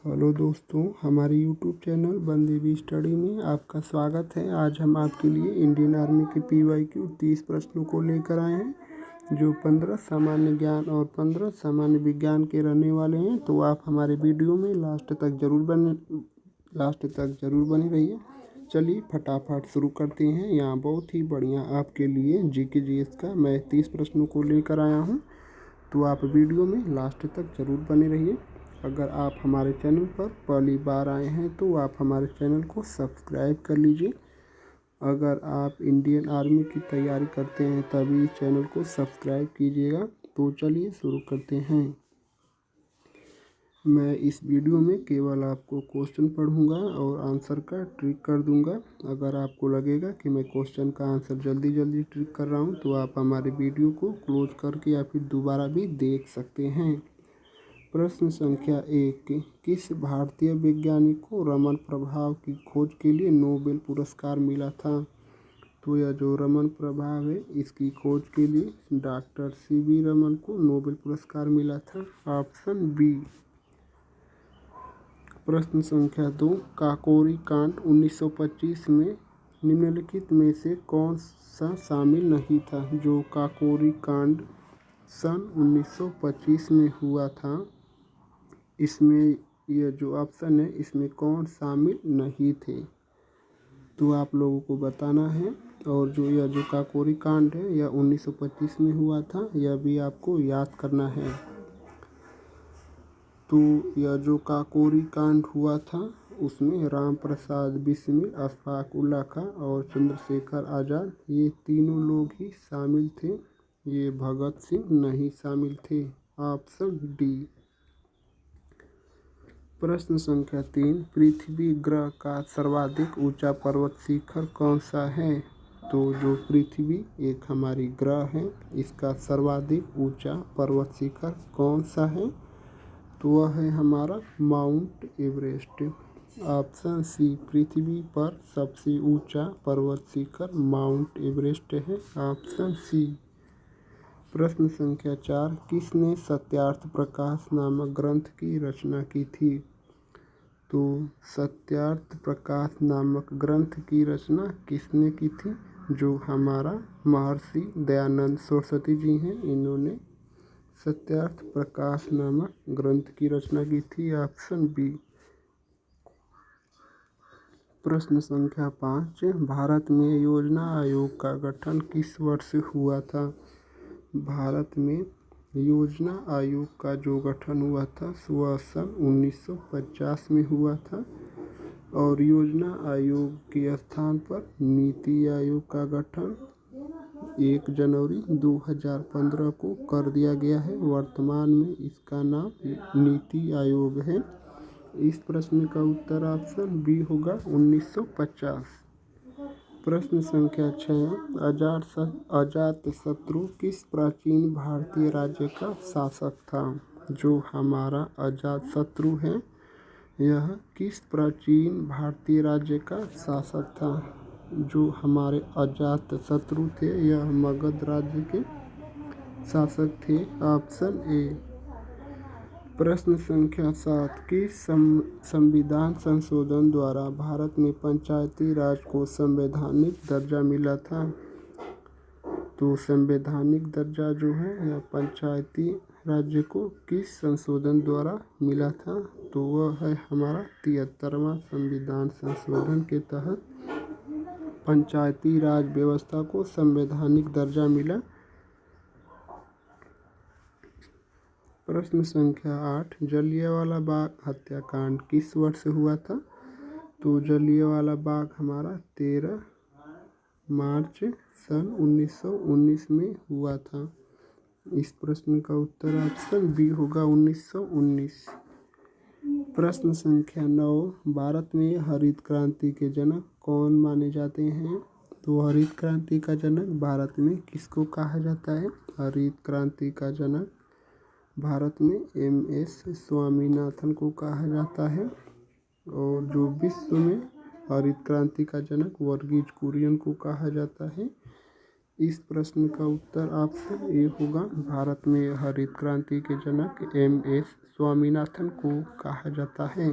Hello दोस्तों, हमारे YouTube channel बंदेवी study में आपका स्वागत है। आज हम आपके लिए इंडियन आर्मी के PYQ 30 प्रश्नों को लेकर आए हैं, जो 15 सामान्य ज्ञान और 15 सामान्य विज्ञान के रहने वाले हैं। तो आप हमारे वीडियो में लास्ट तक जरूर बने रहिए। चलिए फटाफट शुरू करते हैं। यहाँ बहुत ही बढ़िया आपके लिए GK/GS का मैं 30 प्रश्नों को लेकर आया हूँ, तो आप वीडियो में लास्ट तक ज़रूर बने रहिए। अगर आप हमारे चैनल पर पहली बार आए हैं तो आप हमारे चैनल को सब्सक्राइब कर लीजिए। अगर आप इंडियन आर्मी की तैयारी करते हैं तभी इस चैनल को सब्सक्राइब कीजिएगा। तो चलिए शुरू करते हैं। मैं इस वीडियो में केवल आपको क्वेश्चन पढ़ूंगा और आंसर का ट्रिक कर दूंगा। अगर आपको लगेगा कि मैं क्वेश्चन का आंसर जल्दी ट्रिक कर रहा हूं, तो आप हमारे वीडियो को क्लोज करके या फिर दोबारा भी देख सकते हैं। प्रश्न संख्या 1, किस भारतीय वैज्ञानिक को रमन प्रभाव की खोज के लिए नोबेल पुरस्कार मिला था? तो यह जो रमन प्रभाव है, इसकी खोज के लिए डॉक्टर CV रमन को नोबेल पुरस्कार मिला था। Option B. प्रश्न संख्या 2, काकोरी कांड 1925 में निम्नलिखित में से कौन सा शामिल नहीं था? जो काकोरी कांड सन 1925 में हुआ था, इसमें यह जो ऑप्शन है, इसमें कौन शामिल नहीं थे? तो आप लोगों को बताना है। और यह जो काकोरी कांड है, यह 1925 में हुआ था, यह भी आपको याद करना है। तो यह जो काकोरी कांड हुआ था, उसमें राम प्रसाद बिस्मिल, अशफाक उल्लाह खां और चंद्रशेखर आज़ाद, ये तीनों लोग ही शामिल थे। ये भगत सिंह नहीं शामिल थे। Option D. प्रश्न संख्या 3, पृथ्वी ग्रह का सर्वाधिक ऊंचा पर्वत शिखर कौन सा है? तो जो पृथ्वी एक हमारी ग्रह है, इसका सर्वाधिक ऊंचा पर्वत शिखर कौन सा है? तो वह है हमारा माउंट एवरेस्ट। ऑप्शन सी, पृथ्वी पर सबसे ऊंचा पर्वत शिखर माउंट एवरेस्ट है। Option C. प्रश्न संख्या 4, किसने सत्यार्थ प्रकाश नामक ग्रंथ की रचना की थी? तो सत्यार्थ प्रकाश नामक ग्रंथ की रचना किसने की थी? जो हमारा महर्षि दयानंद सरस्वती जी हैं, इन्होंने सत्यार्थ प्रकाश नामक ग्रंथ की रचना की थी। Option B. प्रश्न संख्या 5, भारत में योजना आयोग का गठन किस वर्ष हुआ था? भारत में योजना आयोग का जो गठन हुआ था, वह सन 1950 में हुआ था। और योजना आयोग के स्थान पर नीति आयोग का गठन 1 जनवरी 2015 को कर दिया गया है। वर्तमान में इसका नाम नीति आयोग है। इस प्रश्न का उत्तर ऑप्शन बी होगा, 1950। प्रश्न संख्या 6, अजातशत्रु किस प्राचीन भारतीय राज्य का शासक था? जो हमारा अजातशत्रु है, यह किस प्राचीन भारतीय राज्य का शासक था? जो हमारे अजातशत्रु थे, यह मगध राज्य के शासक थे। Option A. प्रश्न संख्या 7, किस संविधान संशोधन द्वारा भारत में पंचायती राज को संवैधानिक दर्जा मिला था? तो संवैधानिक दर्जा जो है, यह पंचायती राज्य को किस संशोधन द्वारा मिला था? तो वह है हमारा 73वां संविधान संशोधन के तहत पंचायती राज व्यवस्था को संवैधानिक दर्जा मिला। प्रश्न संख्या 8, जलियांवाला बाग हत्याकांड किस वर्ष हुआ था? तो जलियांवाला बाग हमारा 13 मार्च सन 1919 में हुआ था। इस प्रश्न का उत्तर ऑप्शन बी होगा, 1919। प्रश्न संख्या 9, भारत में हरित क्रांति के जनक कौन माने जाते हैं? तो हरित क्रांति का जनक भारत में किसको कहा जाता है? हरित क्रांति का जनक भारत में MS स्वामीनाथन को कहा जाता है। और जो विश्व में हरित क्रांति का जनक वर्गीज कुरियन को कहा जाता है। इस प्रश्न का उत्तर ऑप्शन ए होगा। भारत में हरित क्रांति के जनक MS स्वामीनाथन को कहा जाता है।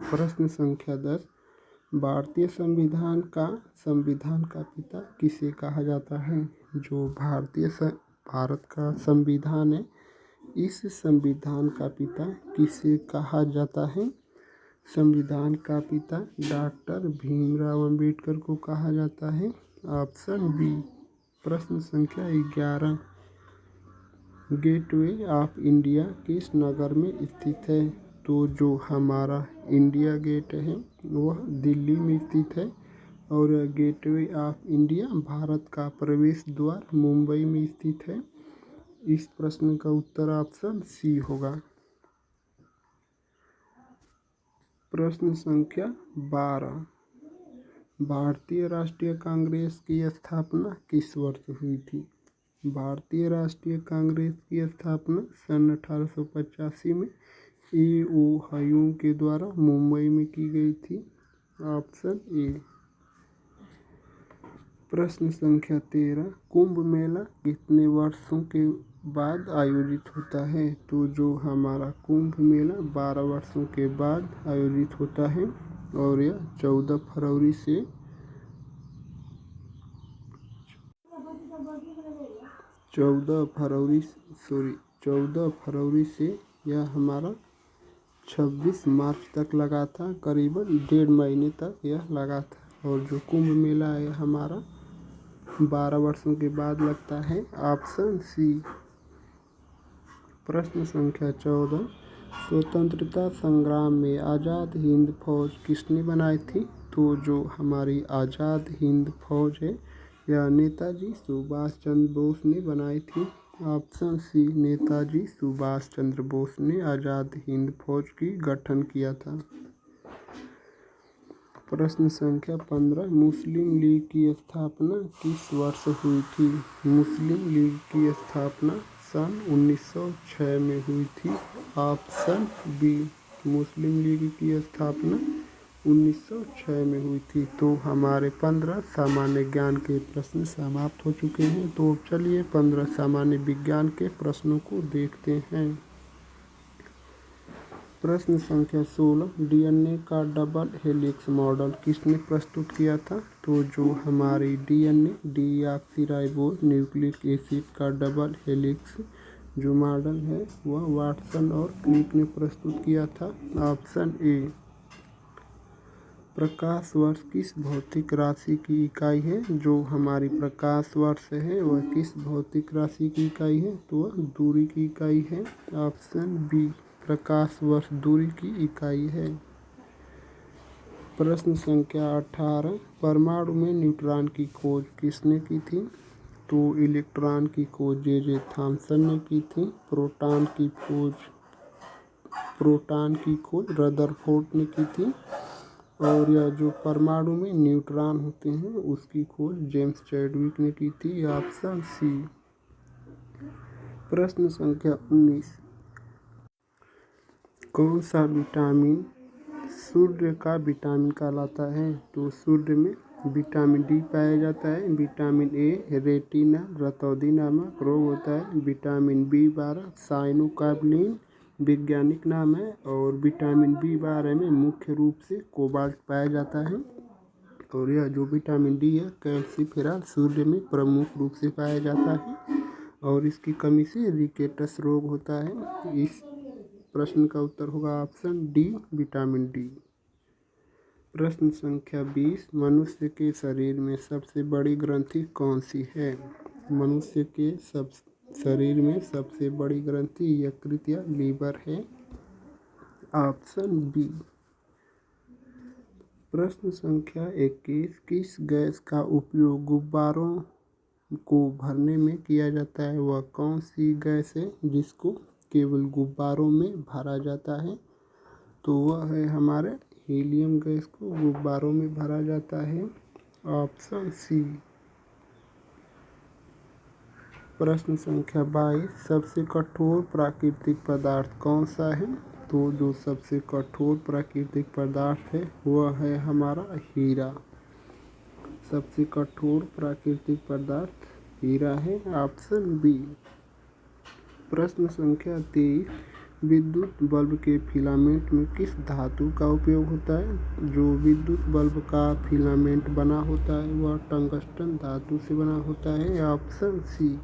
प्रश्न संख्या 10, भारतीय संविधान का पिता किसे कहा जाता है? जो भारत का संविधान है, इस संविधान का पिता किसे कहा जाता है? संविधान का पिता डॉक्टर भीमराव अंबेडकर को कहा जाता है। Option B. प्रश्न संख्या 11, गेटवे ऑफ इंडिया किस नगर में स्थित है? तो जो हमारा इंडिया गेट है वह दिल्ली में स्थित है और गेटवे ऑफ इंडिया भारत का प्रवेश द्वार मुंबई में स्थित है। इस प्रश्न का उत्तर ऑप्शन सी होगा। प्रश्न संख्या 12, भारतीय राष्ट्रीय कांग्रेस की स्थापना किस वर्ष हुई थी? भारतीय राष्ट्रीय कांग्रेस की स्थापना सन 1885 में A.O. ह्यूम के द्वारा मुंबई में की गई थी। Option A. प्रश्न संख्या 13, कुंभ मेला कितने वर्षों के बाद आयोजित होता है? तो जो हमारा कुंभ मेला 12 वर्षों के बाद आयोजित होता है और यह 14 फरवरी से यह हमारा 26 मार्च तक लगा था। करीबन 1.5 महीने तक यह लगा था। और जो कुंभ मेला है हमारा 12 वर्षों के बाद लगता है। Option C. प्रश्न संख्या 14, स्वतंत्रता संग्राम में आज़ाद हिंद फौज किसने बनाई थी? तो जो हमारी आज़ाद हिंद फौज है यह नेताजी सुभाष चंद्र बोस ने बनाई थी। Option C. नेताजी सुभाष चंद्र बोस ने आज़ाद हिंद फौज की गठन किया था। प्रश्न संख्या 15, मुस्लिम लीग की स्थापना किस वर्ष हुई थी? मुस्लिम लीग की स्थापना सन 1906 में हुई थी। Option B. मुस्लिम लीग की स्थापना 1906 में हुई थी। तो हमारे 15 सामान्य ज्ञान के प्रश्न समाप्त हो चुके हैं। तो चलिए 15 सामान्य विज्ञान के प्रश्नों को देखते हैं। प्रश्न संख्या 16, DNA का डबल हेलिक्स मॉडल किसने प्रस्तुत किया था? तो जो हमारी DNA डीऑक्सीराइबोज न्यूक्लिक एसिड का डबल हेलिक्स जो मॉडल है वह वाटसन और क्रिक ने प्रस्तुत किया था। Option A. प्रकाश वर्ष किस भौतिक राशि की इकाई है? जो हमारी प्रकाश वर्ष है वह किस भौतिक राशि की इकाई है? तो वह दूरी की इकाई है। Option B. प्रकाश वर्ष दूरी की इकाई है। प्रश्न संख्या 18, परमाणु में न्यूट्रॉन की खोज किसने की थी? तो इलेक्ट्रॉन की खोज J.J. थॉमसन ने की थी। प्रोटॉन की खोज रदरफोर्ड ने की थी। और यह जो परमाणु में न्यूट्रॉन होते हैं उसकी खोज जेम्स चैडविक ने की थी। Option C. प्रश्न संख्या 19, कौन सा विटामिन सूर्य का विटामिन कहलाता है? तो सूर्य में विटामिन डी पाया जाता है। विटामिन ए रेटिना रतौंधी नामक रोग होता है। विटामिन B12 साइनोकार्बोलिन वैज्ञानिक नाम है। और विटामिन B12 में मुख्य रूप से कोबाल्ट पाया जाता है। और यह जो विटामिन डी है कैल्सीफेरॉल सूर्य में प्रमुख रूप से पाया जाता है और इसकी कमी से रिकेटस रोग होता है। इस प्रश्न का उत्तर होगा ऑप्शन डी विटामिन डी। प्रश्न संख्या 20, मनुष्य के शरीर में सबसे बड़ी ग्रंथि कौन सी है? मनुष्य के शरीर में सबसे बड़ी ग्रंथि यकृत या लीवर है। Option B. प्रश्न संख्या 21, किस गैस का उपयोग गुब्बारों को भरने में किया जाता है? वह कौन सी गैस है जिसको केवल गुब्बारों में भरा जाता है? तो वह है हमारे हीलियम गैस को गुब्बारों में भरा जाता है। Option C. प्रश्न संख्या 22, सबसे कठोर प्राकृतिक पदार्थ कौन सा है? तो जो सबसे कठोर प्राकृतिक पदार्थ है वह है हमारा हीरा। सबसे कठोर प्राकृतिक पदार्थ हीरा है। Option B. प्रश्न संख्या 23, विद्युत बल्ब के फिलामेंट में किस धातु का उपयोग होता है? जो विद्युत बल्ब का फिलामेंट बना होता है वह टंगस्टन धातु से बना होता है। Option C.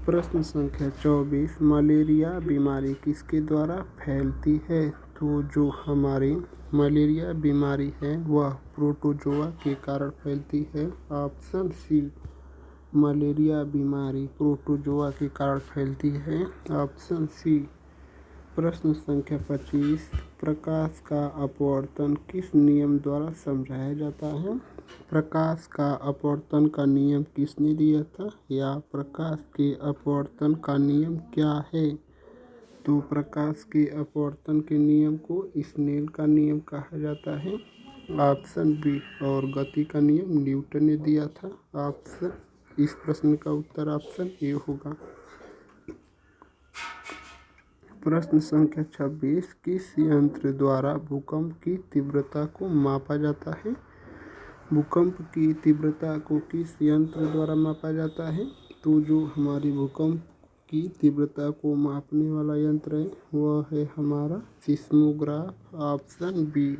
प्रश्न संख्या 24, मलेरिया बीमारी किसके द्वारा फैलती है? तो जो हमारी मलेरिया बीमारी है वह प्रोटोजोआ के कारण फैलती है। Option C. मलेरिया बीमारी प्रोटोजोआ के कारण फैलती है। Option C. प्रश्न संख्या 25, प्रकाश का अपवर्तन किस नियम द्वारा समझाया जाता है? प्रकाश का अपवर्तन का नियम किसने दिया था? या प्रकाश के अपवर्तन का नियम क्या है? तो प्रकाश के अपवर्तन के नियम को स्नेल का नियम कहा जाता है। Option B. और गति का नियम न्यूटन ने दिया था। ऑप्शन इस प्रश्न का उत्तर ऑप्शन ए होगा। प्रश्न संख्या 26, किस यंत्र द्वारा भूकंप की तीव्रता को मापा जाता है? भूकंप की तीव्रता को किस यंत्र द्वारा मापा जाता है? तो जो हमारी भूकंप की तीव्रता को मापने वाला यंत्र है वह है हमारा सिस्मोग्राफ। Option B.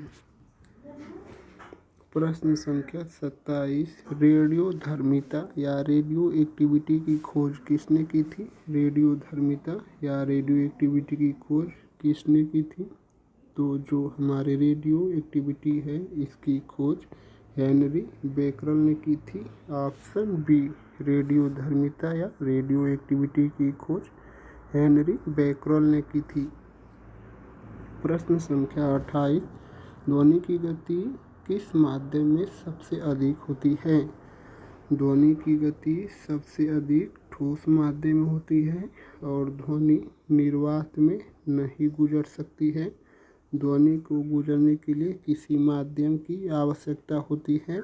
प्रश्न संख्या 27, रेडियोधर्मिता या रेडियो एक्टिविटी की खोज किसने की थी? रेडियोधर्मिता या रेडियो एक्टिविटी की खोज किसने की थी? तो जो हमारे रेडियो एक्टिविटी है इसकी खोज हेनरी बेकरल ने की थी। Option B. रेडियोधर्मिता या रेडियो एक्टिविटी की खोज हेनरी बेकरल ने की थी। प्रश्न संख्या 28, ध्वनि की गति किस माध्यम में सबसे अधिक होती है? ध्वनि की गति सबसे अधिक ठोस माध्यम में होती है और ध्वनि निर्वात में नहीं गुजर सकती है। ध्वनि को गुजरने के लिए किसी माध्यम की आवश्यकता होती है।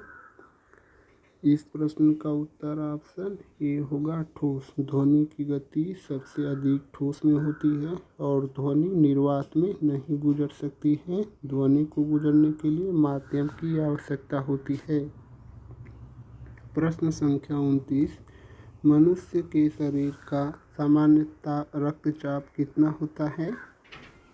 इस प्रश्न का उत्तर ऑप्शन ए होगा, ठोस। ध्वनि की गति सबसे अधिक ठोस में होती है और ध्वनि निर्वात में नहीं गुजर सकती है। ध्वनि को गुजरने के लिए माध्यम की आवश्यकता होती है। प्रश्न संख्या 29, मनुष्य के शरीर का सामान्यतः रक्तचाप कितना होता है?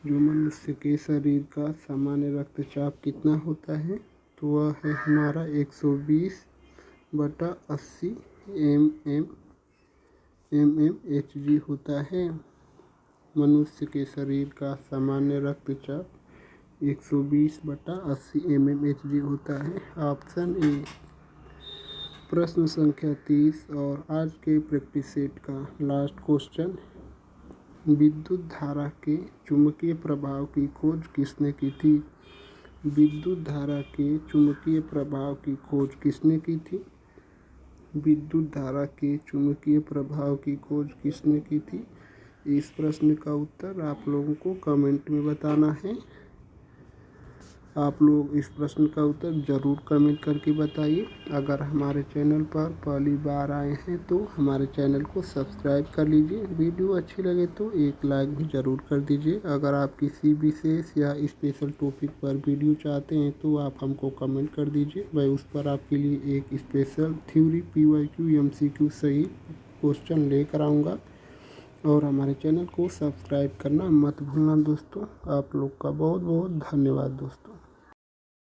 जो मनुष्य के शरीर का सामान्य रक्तचाप कितना होता है? तो वह है हमारा 120/80 mmHg होता है। मनुष्य के शरीर का सामान्य रक्तचाप 120/80 mmHg होता है। Option A. प्रश्न संख्या 30 और आज के प्रैक्टिस सेट का लास्ट क्वेश्चन, विद्युत धारा के चुंबकीय प्रभाव की खोज किसने की थी? विद्युत धारा के चुंबकीय प्रभाव की खोज किसने की थी? विद्युत धारा के चुंबकीय प्रभाव की खोज किसने की थी? इस प्रश्न का उत्तर आप लोगों को कमेंट में बताना है। आप लोग इस प्रश्न का उत्तर ज़रूर कमेंट करके बताइए। अगर हमारे चैनल पर पहली बार आए हैं तो हमारे चैनल को सब्सक्राइब कर लीजिए। वीडियो अच्छी लगे तो एक लाइक भी ज़रूर कर दीजिए। अगर आप किसी विशेष या स्पेशल टॉपिक पर वीडियो चाहते हैं तो आप हमको कमेंट कर दीजिए। मैं उस पर आपके लिए एक स्पेशल थ्योरी PYQ MCQ सही क्वेश्चन लेकर आऊँगा। और हमारे चैनल को सब्सक्राइब करना मत भूलना दोस्तों। आप लोग का बहुत बहुत धन्यवाद दोस्तों।